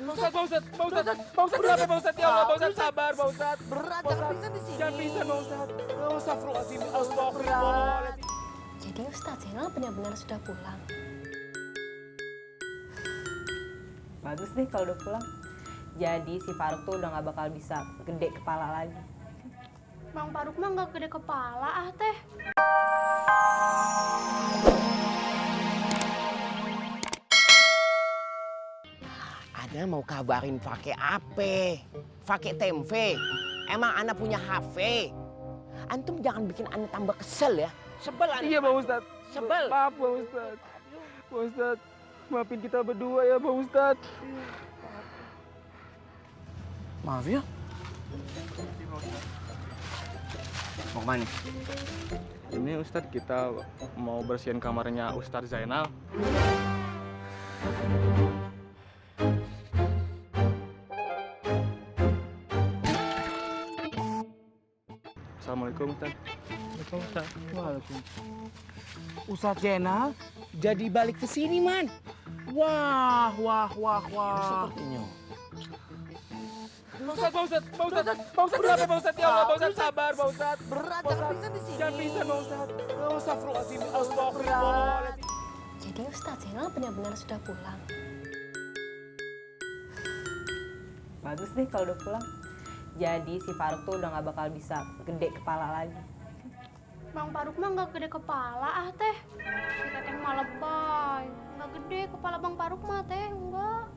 Bang Ustadz, kenapa Bang Ustadz? Ya Allah, Bang Ustadz, sabar Bang Ustadz. Berat, Bang jangan Ustadz, pingsan di sini. jangan pingsan Bang Ustadz. Astagfirullahaladzim, astagfirullahaladzim. Jadi Ustadz Zainal benar-benar sudah pulang. Bagus deh kalau udah pulang. Jadi si Faruk tuh udah gak bakal bisa gede kepala lagi. Bang Faruk mah nggak gede kepala ah teh. Ada mau kabarin pakai apa? Pakai tempe. Emang Ana punya HP? Antum jangan bikin Ana tambah kesel ya. Sebel Ana. Iya Bang Ustadz. Sebel. Maaf Bang Ustadz. Bang Ustadz, maafin kita berdua ya Bang Ustadz. Maaf ya. Mau kemana? Ini Ustadz, kita mau bersihin kamarnya Ustadz Zainal. Assalamualaikum Ustadz. Waalaikumsalam. Ustadz Zainal jadi balik ke sini, Man. Wah. Sepertinya. Bang Ustadz, kenapa Bang Ustadz? Ya Allah, Bang Ustadz, sabar Bang Ustadz. Berat, Bang jangan Ustadz, pingsan di sini. jangan pingsan Bang Ustadz. Astagfirullahaladzim, astagfirullahaladzim. Jadi Ustadz Zainal benar-benar sudah pulang. Bagus deh kalau udah pulang. Jadi si Faruk tuh udah gak bakal bisa gede kepala lagi. Bang Faruk mah nggak gede kepala ah teh. Kita teh mah lebay. Nggak gede kepala Bang Faruk mah teh enggak.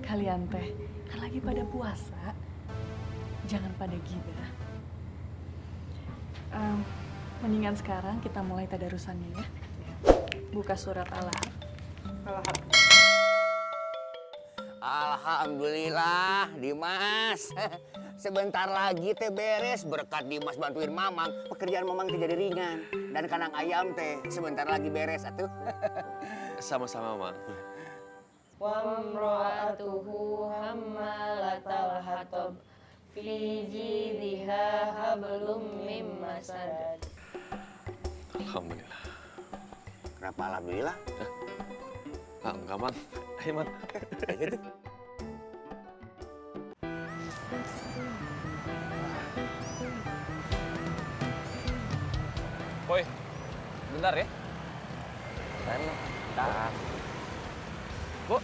Kalian teh kan lagi pada puasa, jangan pada gibah. Mendingan sekarang kita mulai tadarusannya ya. Buka surat Al-Ahzab. Alhamdulillah, Dimas. Sebentar lagi teh beres berkat Dimas bantuin Mamang. Pekerjaan Mamang teh jadi ringan dan kandang ayam teh sebentar lagi beres atuh. Sama-sama, Mang. Wamra'atuhu hammalatal hatab fi jidha hablum mim masad. Alhamdulillah. Kenapa alhamdulillah? Ah, enggak, Man. Ayo, Man. Boy, bentar ya. Bentar. Bu,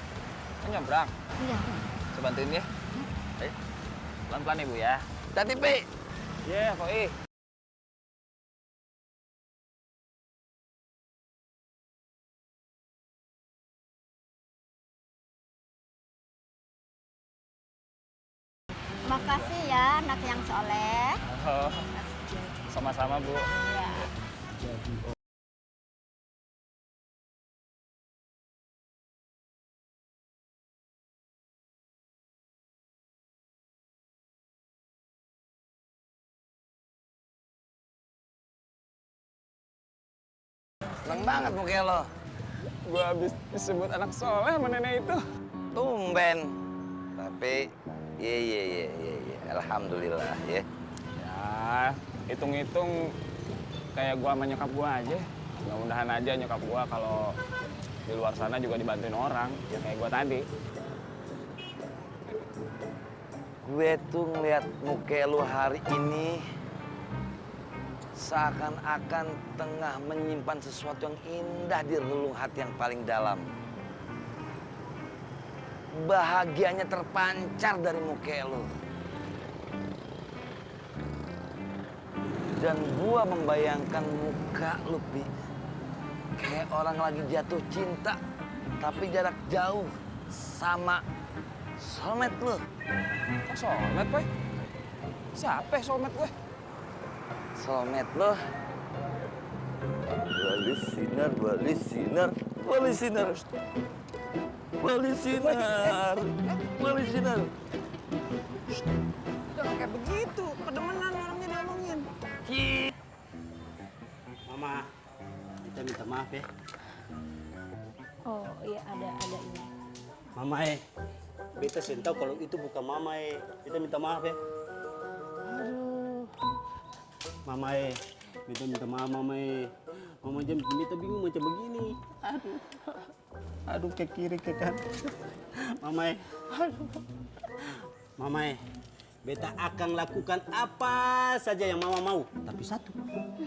kan nyebrang. Iya. Saya bantuin ya. Ayo, pelan-pelan Ibu ya. Tati Pi. Iya, Koi. Makasih ya anak yang soleh. Oh, sama-sama Bu. Ya. Seneng banget muka lo. Gua habis disebut anak soleh sama nenek itu. Tumben. Tapi iya. Alhamdulillah ya. Ya, hitung-hitung kayak gua sama nyokap gua aja. Mudah-mudahan aja nyokap gua kalau di luar sana juga dibantuin orang, ya kayak gua tadi. Gue tuh ngeliat muka lu hari ini seakan-akan tengah menyimpan sesuatu yang indah di relung hati yang paling dalam. Bahagianya terpancar dari muka lu. Dan gua membayangkan muka lu, Pi, kayak orang lagi jatuh cinta, tapi jarak jauh sama soulmate lu. Kok soulmate, Boy? Siapa soulmate gue? Soulmate lo. Wali sinar. Jangan kayak begitu, kedemenan orangnya diomongin. Mama, kita minta maaf ya. Oh iya ada ini. Mama beta tahu kalau itu bukan mama kita minta maaf ya. Aduh. Mama beta minta maaf mama Mama jam beta bingung macam begini. Aduh. Aduh, ke kiri, ke kanan. Mamae. Mamae, beta akan lakukan apa saja yang mama mau. Tapi satu,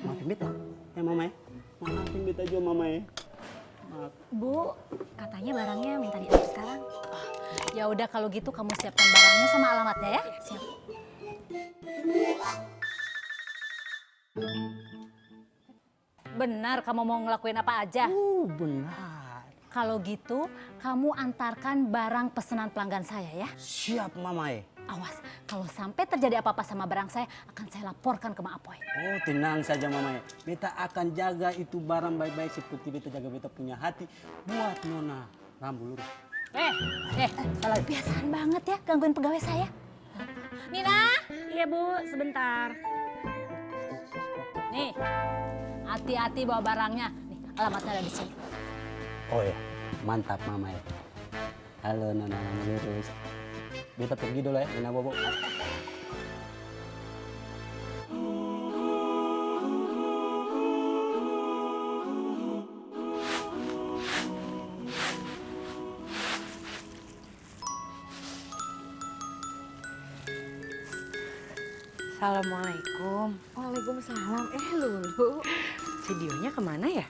maafin beta. Ya mamae, maafin beta juga mamae. Maaf. Bu, katanya barangnya minta diantar sekarang. Ya udah kalau gitu kamu siapkan barangnya sama alamatnya ya. Siap. Benar kamu mau ngelakuin apa aja? Benar. Kalau gitu kamu antarkan barang pesanan pelanggan saya ya. Siap mamae. Awas, kalau sampai terjadi apa-apa sama barang saya, akan saya laporkan ke Mak Apoy. Oh tenang saja mamae. Beta akan jaga itu barang baik-baik seperti beta jaga beta punya hati buat Nona Rambu lurus. Salah kebiasaan banget ya gangguin pegawai saya. Nina? Iya Bu, sebentar. Nih, hati-hati bawa barangnya. Nih, alamatnya ada di sini. Oh ya, mantap mamae. Halo Nona Rambu lurus. Beta pergi dulu ya, Nina Bobo. Assalamualaikum. Waalaikumsalam. Lulu. Videonya kemana ya?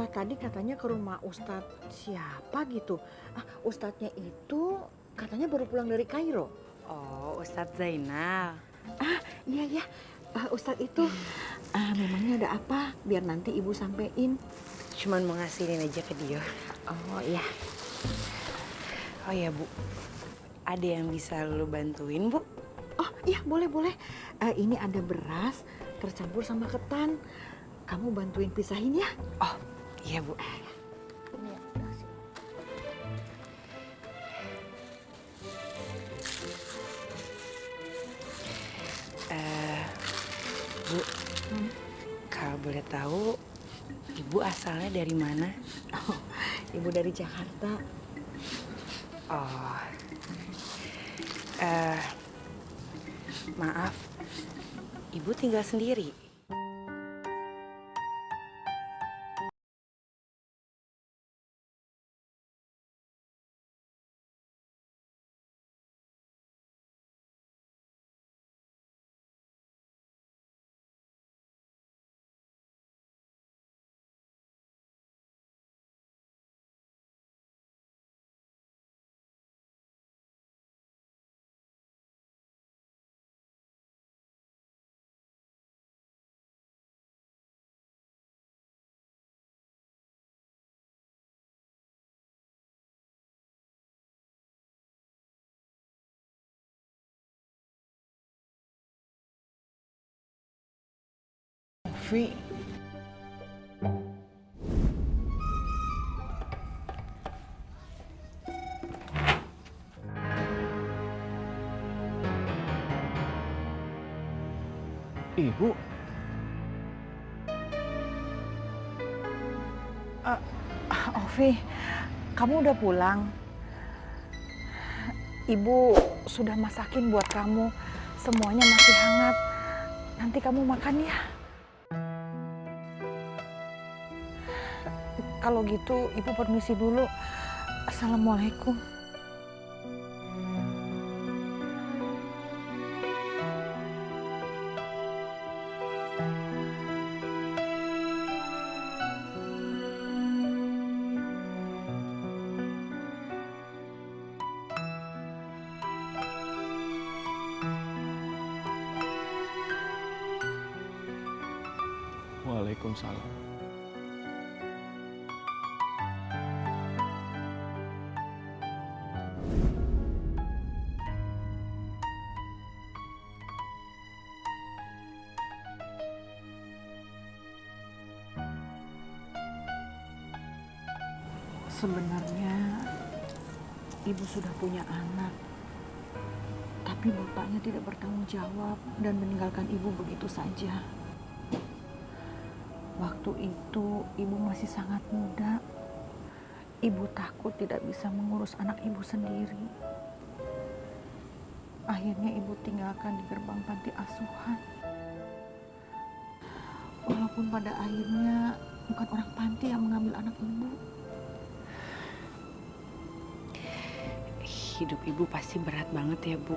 Tadi katanya ke rumah Ustadz siapa gitu. Ustadznya itu katanya baru pulang dari Kairo. Oh, Ustadz Zainal. Iya. Ustadz itu memangnya ada apa? Biar nanti ibu sampein. Cuman mau ngasihin aja ke dia. Oh iya. Oh ya Bu, ada yang bisa lu bantuin Bu? Oh iya boleh. Ini ada beras tercampur sama ketan. Kamu bantuin pisahin ya. Oh iya Bu. Bu, kalau boleh tahu, Ibu asalnya dari mana? Oh, Ibu dari Jakarta. Oh, maaf, Ibu tinggal sendiri. Vi. Ibu. Ovi, kamu udah pulang? Ibu sudah masakin buat kamu. Semuanya masih hangat. Nanti kamu makan ya. Kalau gitu, Ibu permisi dulu. Assalamualaikum. Waalaikumsalam. Sebenarnya Ibu sudah punya anak, tapi bapaknya tidak bertanggung jawab dan meninggalkan Ibu begitu saja. Waktu itu Ibu masih sangat muda. Ibu takut tidak bisa mengurus anak Ibu sendiri. Akhirnya Ibu tinggalkan di gerbang panti asuhan. Walaupun pada akhirnya bukan orang panti yang mengambil anak Ibu. hidup ibu pasti berat banget ya, Bu.